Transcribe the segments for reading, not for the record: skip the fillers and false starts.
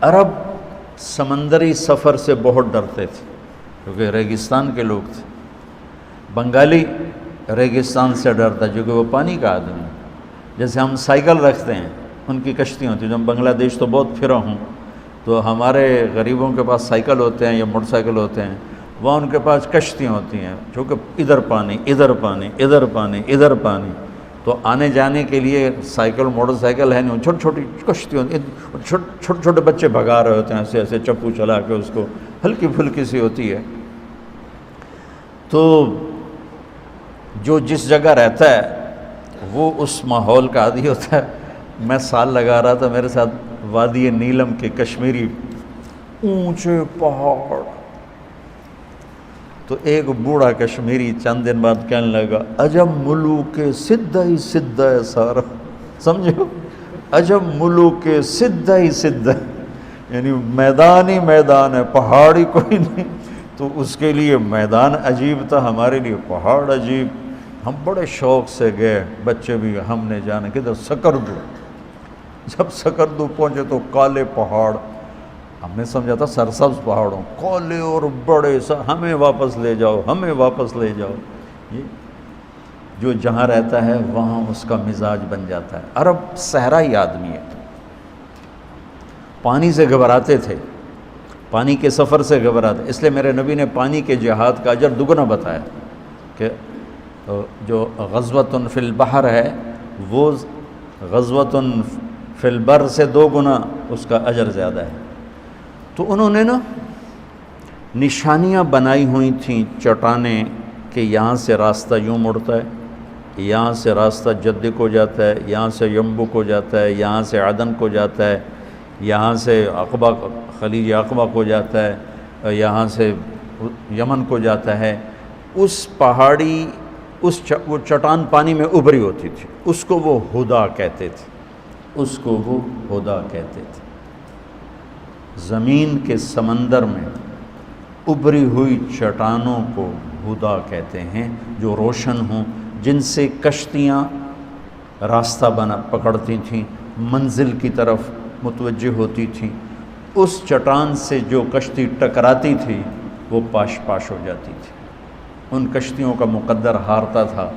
عرب سمندری سفر سے بہت ڈرتے تھے کیونکہ ریگستان کے لوگ تھے. بنگالی ریگستان سے ڈرتا کیونکہ وہ پانی کا آدمی. جیسے ہم سائیکل رکھتے ہیں ان کی کشتی ہوتی ہیں. جب بنگلہ دیش تو بہت پھرا ہوں تو ہمارے غریبوں کے پاس سائیکل ہوتے ہیں یا موٹر سائیکل ہوتے ہیں, وہاں ان کے پاس کشتیاں ہوتی ہیں چونکہ ادھر پانی ادھر پانی ادھر پانی ادھر پانی. تو آنے جانے کے لیے سائیکل موٹر سائیکل ہے نہیں, چھوٹی چھوٹی کشتی ہوتی ہیں, چھوٹے چھوٹے بچے بھگا رہے ہوتے ہیں ایسے ایسے چپو چلا کے, اس کو ہلکی پھلکی سی ہوتی ہے. تو جو جس جگہ رہتا ہے وہ اس ماحول کا عادی ہوتا ہے. میں سال لگا رہا تھا, میرے ساتھ وادی نیلم کے کشمیری اونچے پہاڑ. تو ایک بوڑھا کشمیری چند دن بعد کہنے لگا عجب ملوک سدھا ہی سدھا ہے سارا. سمجھو, عجب ملوک سدھا ہی سدھا ہے, یعنی میدان ہی میدان ہے, پہاڑی کوئی نہیں. تو اس کے لیے میدان عجیب تھا, ہمارے لیے پہاڑ عجیب. ہم بڑے شوق سے گئے, بچے بھی. ہم نے جانا کدھر سکردو. جب سکردو پہنچے تو کالے پہاڑ, ہم نے سمجھا تھا سرسبز پہاڑوں, کالے اور بڑے. ہمیں واپس لے جاؤ, ہمیں واپس لے جاؤ. یہ جو جہاں رہتا ہے وہاں اس کا مزاج بن جاتا ہے. عرب صحرائی آدمی ہے, پانی سے گھبراتے تھے, پانی کے سفر سے گھبراتے. اس لیے میرے نبی نے پانی کے جہاد کا اجر دگنا بتایا کہ جو غزوۃ فی البحر ہے وہ غزوۃ فی البر سے 2 گنا اس کا اجر زیادہ ہے. تو انہوں نے نا نشانیاں بنائی ہوئی تھیں چٹانیں کہ یہاں سے راستہ یوں مڑتا ہے, یہاں سے راستہ جدے کو جاتا ہے, یہاں سے ینبو کو جاتا ہے, یہاں سے عدن کو جاتا ہے, یہاں سے عقبہ خلیج عقبہ کو جاتا ہے, یہاں سے یمن کو جاتا ہے. اس پہاڑی وہ چٹان پانی میں ابھری ہوتی تھی, اس کو وہ ہدا کہتے تھے, اس کو وہ ہدا کہتے تھے. زمین کے سمندر میں ابھری ہوئی چٹانوں کو ہدا کہتے ہیں, جو روشن ہوں, جن سے کشتیاں راستہ پکڑتی تھیں, منزل کی طرف متوجہ ہوتی تھیں. اس چٹان سے جو کشتی ٹکراتی تھی وہ پاش پاش ہو جاتی تھی. ان کشتیوں کا مقدر ہارتا تھا.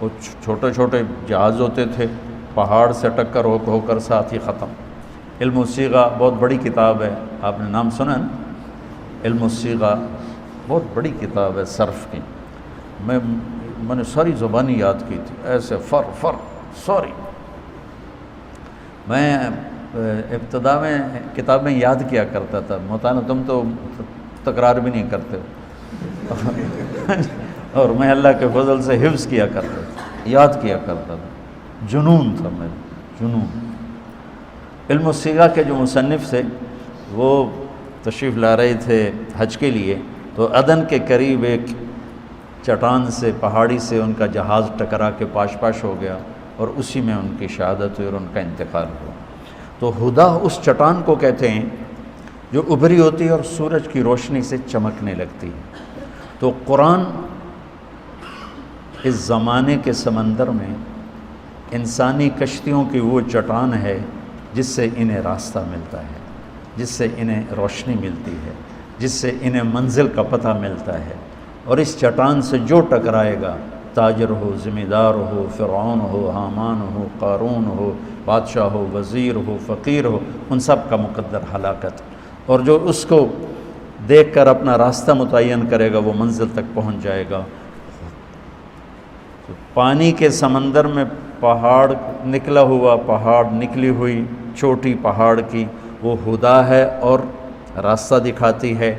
وہ چھوٹے چھوٹے جہاز ہوتے تھے, پہاڑ سے ٹکر ہو کر ساتھ ہی ختم. علم الصیغہ بہت بڑی کتاب ہے, آپ نے نام سنا نا, علم الصیغہ بہت بڑی کتاب ہے صرف کی. میں نے ساری زبانی یاد کی تھی ایسے فر سوری. میں ابتدا میں کتابیں یاد کیا کرتا تھا. مطالعہ تم تو تکرار بھی نہیں کرتے اور میں اللہ کے فضل سے حفظ کیا کرتا تھا, یاد کیا کرتا تھا. جنون تھا میرا, جنون. علم الصیغہ کے جو مصنف تھے وہ تشریف لا رہے تھے حج کے لیے, تو عدن کے قریب ایک چٹان سے, پہاڑی سے ان کا جہاز ٹکرا کے پاش پاش ہو گیا, اور اسی میں ان کی شہادت ہوئی اور ان کا انتقال ہوا. تو ہدا اس چٹان کو کہتے ہیں جو ابھری ہوتی ہے اور سورج کی روشنی سے چمکنے لگتی ہے. تو قرآن اس زمانے کے سمندر میں انسانی کشتیوں کی وہ چٹان ہے جس سے انہیں راستہ ملتا ہے, جس سے انہیں روشنی ملتی ہے, جس سے انہیں منزل کا پتہ ملتا ہے. اور اس چٹان سے جو ٹکرائے گا, تاجر ہو, ذمہ دار ہو, فرعون ہو, حامان ہو, قارون ہو, بادشاہ ہو, وزیر ہو, فقیر ہو, ان سب کا مقدر ہلاکت. اور جو اس کو دیکھ کر اپنا راستہ متعین کرے گا وہ منزل تک پہنچ جائے گا. پانی کے سمندر میں پہاڑ نکلا ہوا, پہاڑ نکلی ہوئی چھوٹی پہاڑ کی وہ ہدا ہے اور راستہ دکھاتی ہے.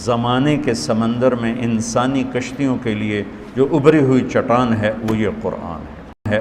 زمانے کے سمندر میں انسانی کشتیوں کے لیے جو ابھری ہوئی چٹان ہے وہ یہ قرآن ہے.